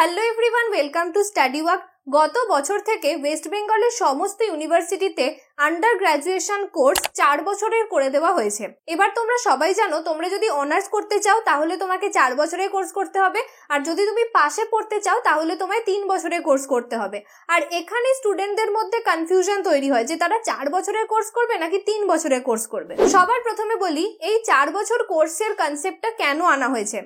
Hello everyone, welcome to study work. গত বছর থেকে ওয়েস্ট বেঙ্গলের সমস্ত ইউনিভার্সিটিতে আন্ডার গ্র্যাজুয়েশন কোর্স 4 বছরের করে দেওয়া হয়েছে। এবার তোমরা সবাই জানো, তোমরা যদি অনার্স করতে চাও তাহলে তোমাকে 4 বছরের কোর্স করতে হবে, আর যদি তুমি পাশে পড়তে চাও তাহলে তোমায় 3 বছরের কোর্স করতে হবে। আর এখানে স্টুডেন্টদের মধ্যে কনফিউশন তৈরি হয় যে তারা 4 বছরের কোর্স করবে নাকি 3 বছরের কোর্স করবে। সবার প্রথমে বলি, এই 4 বছর কোর্সের কনসেপ্টটা কেন আনা হয়েছে।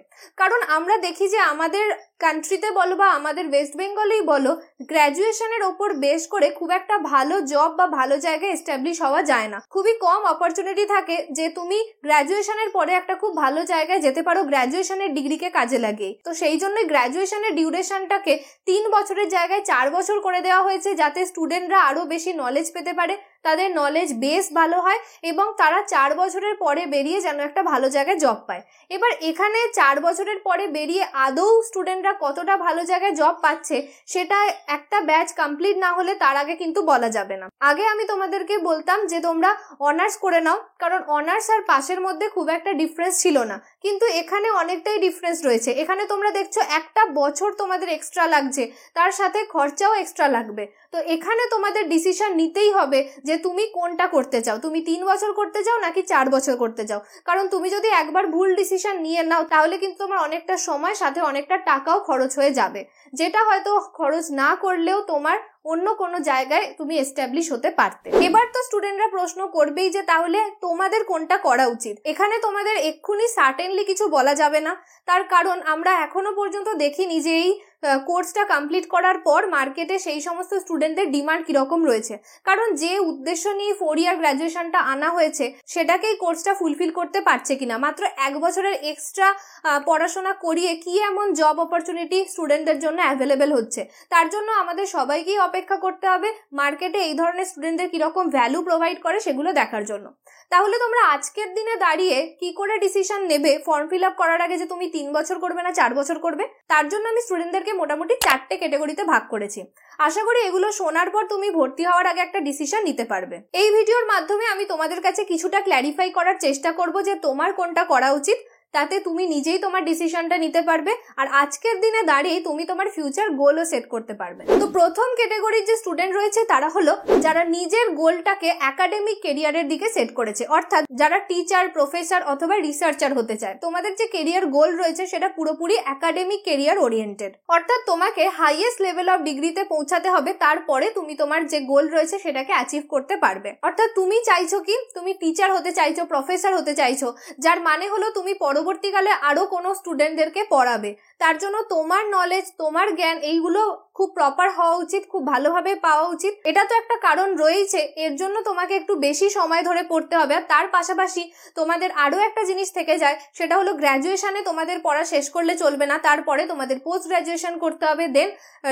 কারণ আমরা দেখি যে আমাদের কান্ট্রিতে বলো বা আমাদের ওয়েস্ট বেঙ্গলেই বলো, গ্র্যাজুয়েশনের ওপর বেস করে খুব একটা ভালো জব বা ভালো জায়গায় এস্টাবলিশ হওয়া যায় না। খুবই কম অপরচুনিটি থাকে যে তুমি গ্র্যাজুয়েশনের পরে একটা খুব ভালো জায়গায় যেতে পারো গ্র্যাজুয়েশনের ডিগ্রিকে কাজে লাগিয়ে। তো সেই জন্যই গ্র্যাজুয়েশনের ডিউরেশনটাকে 3 বছরের জায়গায় 4 বছর করে দেওয়া হয়েছে, যাতে স্টুডেন্টরা আরো বেশি নলেজ পেতে পারে, তাদের নলেজ বেস ভালো হয় এবং তারা 4 বছরের পরে বেরিয়ে যেন একটা ভালো জায়গায় জব পায়। এবার এখানে 4 বছরের পরে বেরিয়ে আদৌ স্টুডেন্টরা কতটা ভালো জায়গায় জব পাচ্ছে সেটা একটা ব্যাচ কমপ্লিট না হলে তার আগে কিন্তু বলা যাবে না। আগে আমি তোমাদেরকে বলতাম যে তোমরা অনার্স করে নাও, কারণ অনার্স আর পাশের মধ্যে খুব একটা ডিফারেন্স ছিল না, কিন্তু এখানে অনেকটাই ডিফারেন্স রয়েছে। এখানে তোমরা দেখছো একটা বছর তোমাদের এক্সট্রা লাগছে, তার সাথে খরচাও এক্সট্রা লাগবে। তো এখানে তোমাদের ডিসিশন নিতেই হবে যে তুমি কোনটা করতে চাও, তুমি 3 বছর করতে চাও নাকি 4 বছর করতে চাও। কারণ তুমি যদি একবার ভুল ডিসিশন নিয়ে নাও তাহলে কিন্তু তোমার অনেকটা সময় সাথে অনেকটা টাকাও খরচ হয়ে যাবে, যেটা হয়তো খরচ না করলেও তোমার অন্য কোনো জায়গায় তুমি এস্টাবলিশ হতে পারতে। এবার তো স্টুডেন্টরা প্রশ্ন করবেই যে তাহলে তোমাদের কোনটা করা উচিত। এখানে তোমাদের এক্ষুনি সার্টেনলি কিছু বলা যাবে না, তার কারণ আমরা এখনো পর্যন্ত দেখিনি যে এই কোর্সটা কমপ্লিট করার পর মার্কেটে সেই সমস্ত স্টুডেন্টদের ডিমান্ড কিরকম রয়েছে। কারণ যে উদ্দেশ্য নিয়ে 4 ইয়ার গ্র্যাজুয়েশনটা আনা হয়েছে সেটাকেই কোর্সটা ফুলফিল করতে পারছে কিনা। মাত্র 1 বছরের এক্সট্রা পড়াশোনা করিয়ে কি এমন জব অপরচুনিটি স্টুডেন্টদের জন্য অ্যাভেলেবেল হচ্ছে, তার জন্য আমাদের সবাইকেই অপেক্ষা করতে হবে মার্কেটে এই ধরনের স্টুডেন্টদের কিরকম ভ্যালু প্রোভাইড করে সেগুলো দেখার জন্য। তাহলে তোমরা আজকের দিনে দাঁড়িয়ে কি করে ডিসিশন নেবে ফর্ম ফিল আপ করার আগে যে তুমি 3 বছর করবে না 4 বছর করবে? তার জন্য আমি স্টুডেন্টদেরকে মোটামুটি 4টে ক্যাটাগরিতে ভাগ করেছি। আশা করি এগুলো শোনার পর তুমি ভর্তি হওয়ার আগে একটা ডিসিশন নিতে পারবে। এই ভিডিওর মাধ্যমে আমি তোমাদের কাছে কিছুটা ক্ল্যারিফাই করার চেষ্টা করব যে তোমার কোনটা করা উচিত, তাতে তুমি নিজেই তোমার ডিসিশনটা নিতে পারবে আর আজকের দিনে দাঁড়িয়ে তুমি তোমার ফিউচার গোলও সেট করতে পারবে। তো প্রথম ক্যাটাগরির যে স্টুডেন্ট রয়েছে তারা হলো যারা নিজের গোলটাকে একাডেমিক কেরিয়ারের দিকে সেট করেছে, অর্থাৎ যারা টিচার, প্রফেসর অথবা রিসার্চার হতে চায়। তোমাদের যে কেরিয়ার গোল রয়েছে সেটা পুরোপুরি একাডেমিক কেরিয়ার ওরিয়েন্টেড, অর্থাৎ তোমাকে হাইয়েস্ট লেভেল অফ ডিগ্রিতে পৌঁছাতে হবে, তারপরে তুমি তোমার যে গোল রয়েছে সেটাকে অ্যাচিভ করতে পারবে। অর্থাৎ তুমি চাইছো কি, তুমি টিচার হতে চাইছো, প্রফেসর হতে চাইছো, যার মানে হলো তুমি পরবর্তীকালে আরো কোনো স্টুডেন্টদেরকে পড়াবে। তার জন্য তোমার নলেজ, তোমার জ্ঞান এইগুলো খুব প্রপার হওয়া উচিত, খুব ভালোভাবে পাওয়া উচিত। এটা তো একটা কারণ রয়েছে, এর জন্য তোমাকে একটু বেশি সময় ধরে পড়তে হবে। আর তার পাশাপাশি তোমাদের আরো একটা জিনিস থেকে যায়, সেটা হলো গ্র্যাজুয়েশনে তোমাদের পড়া শেষ করলে চলবে না, তারপরে তোমাদের পোস্ট গ্র্যাজুয়েশন করতে হবে, দেন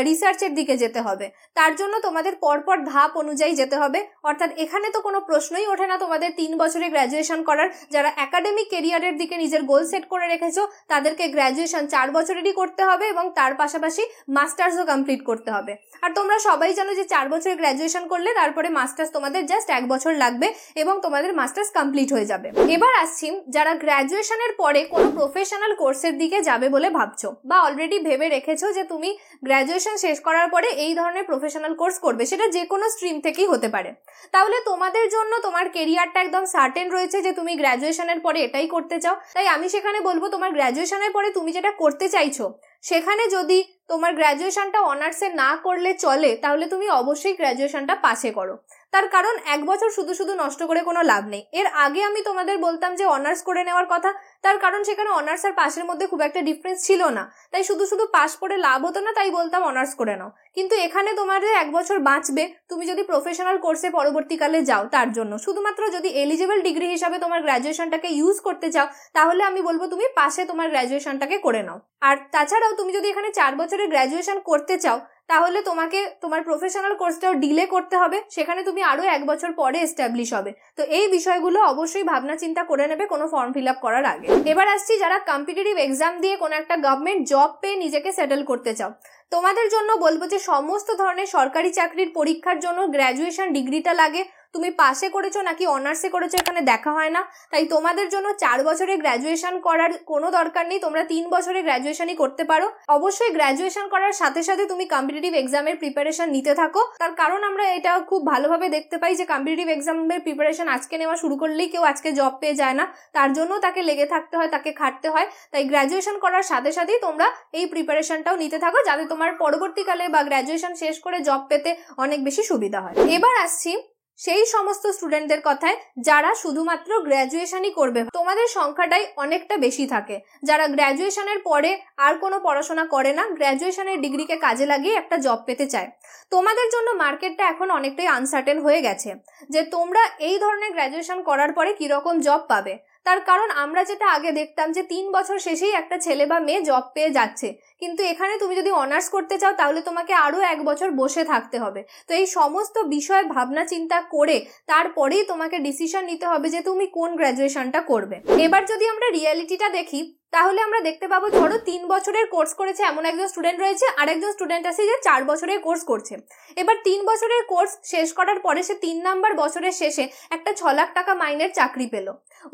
রিসার্চের দিকে যেতে হবে। তার জন্য তোমাদের পরপর ধাপ অনুযায়ী যেতে হবে। অর্থাৎ এখানে তো কোনো প্রশ্নই ওঠে না তোমাদের 3 বছরে গ্র্যাজুয়েশন করার। যারা একাডেমিক কেরিয়ারের দিকে নিজের গোল সেট করে রেখেছো তাদেরকে গ্র্যাজুয়েশন 4 বছরেরই করতে হবে এবং তার পাশাপাশি মাস্টার্সও কমপ্লিট করতে হবে। আর তোমরা সবাই জানো যে 4 বছরের গ্র্যাজুয়েশন করলে তারপরে মাস্টার্স তোমাদের জাস্ট 1 বছর লাগবে এবং তোমাদের মাস্টার্স কমপ্লিট হয়ে যাবে। এবার আসছি যারা গ্র্যাজুয়েশনের পরে কোনো প্রফেশনাল কোর্সের দিকে যাবে বলে ভাবছো বা অলরেডি ভেবে রেখেছো যে তুমি গ্র্যাজুয়েশন শেষ করার পরে এই ধরনের প্রফেশনাল কোর্স করবে, সেটা যে কোনো স্ট্রিম থেকেই হতে পারে। তাহলে তোমাদের জন্য তোমার কেরিয়ারটা একদম সার্টেন রয়েছে যে তুমি গ্র্যাজুয়েশনের পরে এটাই করতে চাও। তাই আমি সেখানে বলবো তোমার গ্র্যাজুয়েশনের পরে তুমি যেটা করতে চাইছো সেখানে যদি তোমার গ্র্যাজুয়েশনটা অনার্সে না করলে চলে তাহলে তুমি অবশ্যই গ্র্যাজুয়েশনটা পাশে করো। তার কারণ 1 বছর শুধু শুধু নষ্ট করে কোনো লাভ নেই। এর আগে আমি তোমাদের বলতাম যে অনার্স করে নেওয়ার কথা, তার কারণ সেখানে অনার্স আর পাশের মধ্যে খুব একটা ডিফারেন্স ছিল না, তাই শুধু শুধু পাস করে লাভ হতো না, তাই বলতাম অনার্স করে নাও। কিন্তু এখানে তোমার 1 বছর বাঁচবে তুমি যদি প্রফেশনাল কোর্সে পরবর্তীকালে যাও। তার জন্য শুধুমাত্র যদি এলিজিবল ডিগ্রি হিসাবে তোমার গ্র্যাজুয়েশনটাকে ইউজ করতে চাও তাহলে আমি বলবো তুমি পাশে তোমার গ্র্যাজুয়েশনটাকে করে নাও। আর তাছাড়াও তুমি যদি এখানে 4 বছরের গ্র্যাজুয়েশন করতে চাও তাহলে তোমাকে তোমার প্রফেশনাল কোর্সটাও ডিলে করতে হবে, সেখানে তুমি আরো 1 বছর পরে এস্টাবলিশ হবে। তো এই বিষয়গুলো অবশ্যই ভাবনা চিন্তা করে নেবে কোনো ফর্ম ফিল আপ করার আগে। এবার আসছি যারা কম্পিটিটিভ এক্সাম দিয়ে কোনো একটা গভর্নমেন্ট জব পেয়ে নিজেকে সেটেল করতে চাও। তোমাদের জন্য বলবো যে সমস্ত ধরনের সরকারি চাকরির পরীক্ষার জন্য গ্র্যাজুয়েশন ডিগ্রিটা লাগে। তুমি পাশে করেছো নাকি অনার্সে করেছো এখানে দেখা হয় না। তাই তোমাদের জন্য 4 বছরে গ্র্যাজুয়েশন করার কোনো দরকার নেই, তোমরা 3 বছরে গ্র্যাজুয়েশনই করতে পারো। অবশ্যই গ্র্যাজুয়েশন করার সাথে সাথে তুমি কম্পিটিটিভ এক্সামের প্রিপারেশন নিতে থাকো, তার কারণ আমরা এটা খুব ভালোভাবে দেখতে পাই যে কম্পিটিটিভ এক্সামের প্রিপারেশন আজকে নেওয়া শুরু করলেই কেউ আজকে জব পেয়ে যায় না, তার জন্য তাকে লেগে থাকতে হয়, তাকে খাটতে হয়। তাই গ্র্যাজুয়েশন করার সাথে সাথেই তোমরা এই প্রিপারেশনটাও নিতে থাকো, যাতে তোমার পরবর্তীকালে বা গ্র্যাজুয়েশন শেষ করে জব পেতে অনেক বেশি সুবিধা হয়। এবার আসছি সেই সমস্ত স্টুডেন্টদের কথায় যারা শুধুমাত্র গ্র্যাজুয়েশনই করবে। তোমাদের সংখ্যাটাই অনেকটা বেশি থাকে যারা গ্র্যাজুয়েশনের পরে আর কোনো পড়াশোনা করে না, গ্র্যাজুয়েশনের ডিগ্রিকে কাজে লাগিয়ে একটা জব পেতে চায়। তোমাদের জন্য মার্কেটটা এখন অনেকটাই আনসার্টেন হয়ে গেছে যে তোমরা এই ধরনের গ্র্যাজুয়েশন করার পরে কিরকম জব পাবে। তার কারণ আমরা যেটা আগে দেখতাম যে 3 বছর শেষেই একটা ছেলে বা মেয়ে জব পেয়ে যাচ্ছে, কিন্তু এখানে তুমি যদি অনার্স করতে চাও তাহলে তোমাকে আরো 1 বছর বসে থাকতে হবে। তো এই সমস্ত বিষয় ভাবনা চিন্তা করে তারপরেই তোমাকে ডিসিশন নিতে হবে যে তুমি কোন গ্র্যাজুয়েশনটা করবে। এবার যদি আমরা রিয়ালিটিটা দেখি তাহলে আমরা দেখতে পাবো, ধরো 3 বছরের কোর্স করেছে এমন একজন স্টুডেন্ট রয়েছে, আর একজন স্টুডেন্ট আছে যে 4 বছরের কোর্স করছে। এবার 3 বছরের কোর্স শেষ করার পরে সে 3 নাম্বার বছরের শেষে একটা 6 লাখ টাকা মাইনের চাকরি পেল।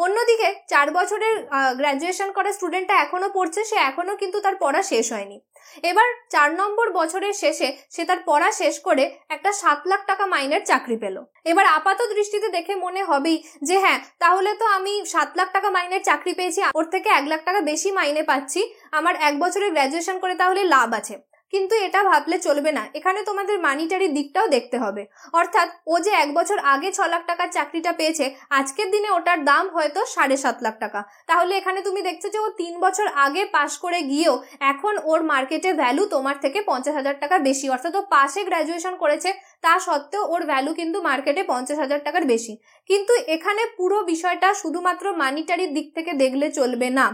অন্যদিকে 4 বছরের গ্র্যাজুয়েশন করা স্টুডেন্টটা এখনো পড়ছে, সে এখনো কিন্তু তার পড়া শেষ হয়নি। এবার 4 নম্বর বছরের শেষে সে তার পড়া শেষ করে একটা 7 লাখ টাকা মাইনের চাকরি পেল। এবার আপাত দৃষ্টিতে দেখে মনে হবেই যে হ্যাঁ, তাহলে তো আমি 7 লাখ টাকা মাইনের চাকরি পেয়েছি, ওর থেকে 1 লাখ টাকা বেশি মাইনে পাচ্ছি, আমার 1 বছরের গ্র্যাজুয়েশন করে তাহলে লাভ আছে। কিন্তু এটা ভাবলে চলবে না, এখানে তোমাদের মানিটারি দিকটাও দেখতে হবে। অর্থাৎ ও যে 1 বছর আগে 6 লাখ টাকার চাকরিটা পেয়েছে, আজকের দিনে ওটার দাম হয়তো 7.5 লাখ টাকা। তাহলে এখানে তুমি দেখছো যে ও 3 বছর আগে পাশ করে গিয়েও এখন ওর মার্কেটে ভ্যালু তোমার থেকে 50,000 টাকা বেশি। অর্থাৎ ও পাশে গ্র্যাজুয়েশন করেছে, তা সত্ত্বেও ওর ভ্যালু কিন্তু মার্কেটে 50,000 টাকার বেশি। কিন্তু এখানে পুরো বিষয়টা শুধুমাত্র মানিটারির দিক থেকে দেখলে চলবে না।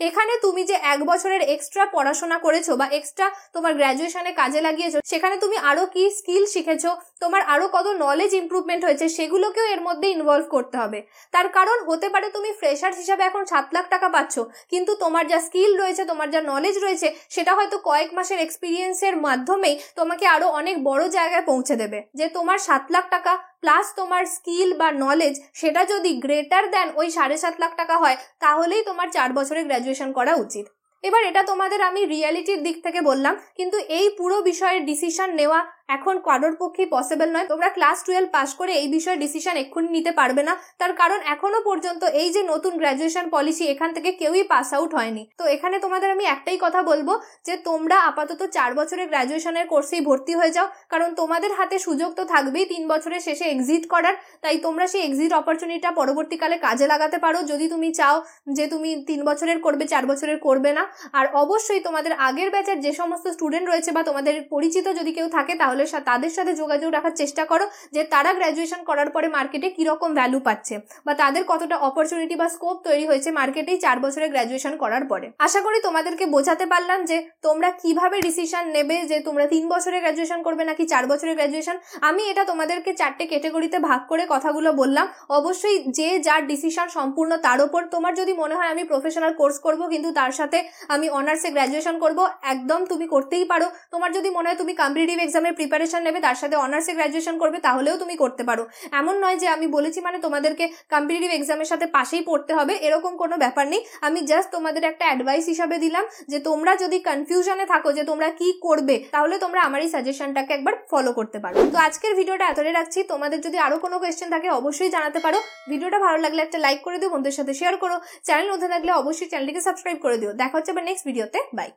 এখানে তুমি যে 1 বছরের এক্সট্রা পড়াশোনা করেছো বা এক্সট্রা তোমার গ্র্যাজুয়েশনে কাজে লাগিয়েছো, সেখানে তুমি আরো কি স্কিল শিখেছো, তোমার আরো কত নলেজ ইমপ্রুভমেন্ট হয়েছে, সেগুলোকেও এর মধ্যে ইনভলভ করতে হবে। তার কারণ হতে পারে তুমি ফ্রেশার্স হিসাবে এখন 7 লাখ টাকা পাচ্ছ, কিন্তু তোমার যা স্কিল রয়েছে, তোমার যা নলেজ রয়েছে, সেটা হয়তো কয়েক মাসের এক্সপিরিয়েন্সের মাধ্যমেই তোমাকে আরো অনেক বড় জায়গায় পৌঁছে দেবে। যে তোমার 7 লাখ টাকা প্লাস তোমার স্কিল বা নলেজ, সেটা যদি গ্রেটার দ্যান ওই 7.5 লাখ টাকা হয়, তাহলেই তোমার 4 বছরে গ্র্যাজুয়েশন করা উচিত। এবার এটা তোমাদের আমি রিয়ালিটির দিক থেকে বললাম, কিন্তু এই পুরো বিষয়ের ডিসিশন নেওয়া এখন কারোর পক্ষেই পসিবল নয়। তোমরা ক্লাস 12 পাস করে এই বিষয়ে ডিসিশন এক্ষুনি নিতে পারবে না, তার কারণ এখনো পর্যন্ত এই যে নতুন গ্র্যাজুয়েশন পলিসি, এখান থেকে কেউই পাস আউট হয়নি। তো এখানে তোমাদের আমি একটাই কথা বলবো যে তোমরা আপাতত 4 বছরের গ্র্যাজুয়েশনের কোর্সেই ভর্তি হয়ে যাও, কারণ তোমাদের হাতে সুযোগ তো থাকবেই 3 বছরের শেষে এক্সিট করার। তাই তোমরা সেই এক্সিট অপরচুনিটিটা পরবর্তীকালে কাজে লাগাতে পারো, যদি তুমি চাও যে তুমি 3 বছরের করবে, 4 বছরের করবে না। আর অবশ্যই তোমাদের আগের ব্যাচের যে সমস্ত স্টুডেন্ট রয়েছে বা তোমাদের পরিচিত যদি কেউ থাকে, তাহলে তাদের সাথে যোগাযোগ রাখার চেষ্টা করো যে তারা গ্র্যাজুয়েশন করার পরে মার্কেটে কিরকম ভ্যালু পাচ্ছে বা তাদের কতটা অপরচুনিটি বা স্কোপ তৈরি হয়েছে মার্কেটেই 4 বছরের গ্র্যাজুয়েশন করার পরে। আশা করি তোমাদেরকে বোঝাতে পারলাম যে তোমরা কিভাবে ডিসিশন নেবে, যে তোমরা 3 বছরের গ্র্যাজুয়েশন করবে নাকি 4 বছরের গ্র্যাজুয়েশন। আমি এটা তোমাদেরকে 4টে ক্যাটাগরিতে ভাগ করে কথাগুলো বললাম। অবশ্যই যে যার ডিসিশন সম্পূর্ণ তার উপর। তোমার যদি মনে হয় আমি প্রফেশনাল কোর্স করব কিন্তু তার সাথে আমি অনার্সে গ্র্যাজুয়েশন করব, একদম তুমি করতেই পারো। তোমার যদি মনে হয় তুমি কম্পিটিটিভ এক্সামের প্রিপারেশন নেবে, তার সাথে অনার্সে গ্র্যাজুয়েশন করবে, তাহলেও তুমি করতে পারো। এমন নয় যে আমি বলেছি মানে তোমাদেরকে কম্পিটিটিভ এক্সামের সাথে পাশেই পড়তে হবে, এরকম কোনো ব্যাপার নেই। আমি জাস্ট তোমাদের একটা অ্যাডভাইস হিসাবে দিলাম যে তোমরা যদি কনফিউশনে থাকো যে তোমরা কি করবে, তাহলে তোমরা আমার এই সাজেশনটাকে একবার ফলো করতে পারো। তো আজকের ভিডিওটা এতটাই রাখছি। তোমাদের যদি আরো কোনো কোয়েশ্চেন থাকে অবশ্যই জানাতে পারো। ভিডিওটা ভালো লাগলে একটা লাইক করে দিও, বন্ধুদের সাথে শেয়ার করো। চ্যানেল নতুন থাকলে অবশ্যই চ্যানেলটিকে সাবস্ক্রাইব করে দিও। দেখা হচ্ছে আবার নেক্সট ভিডিওতে। বাই।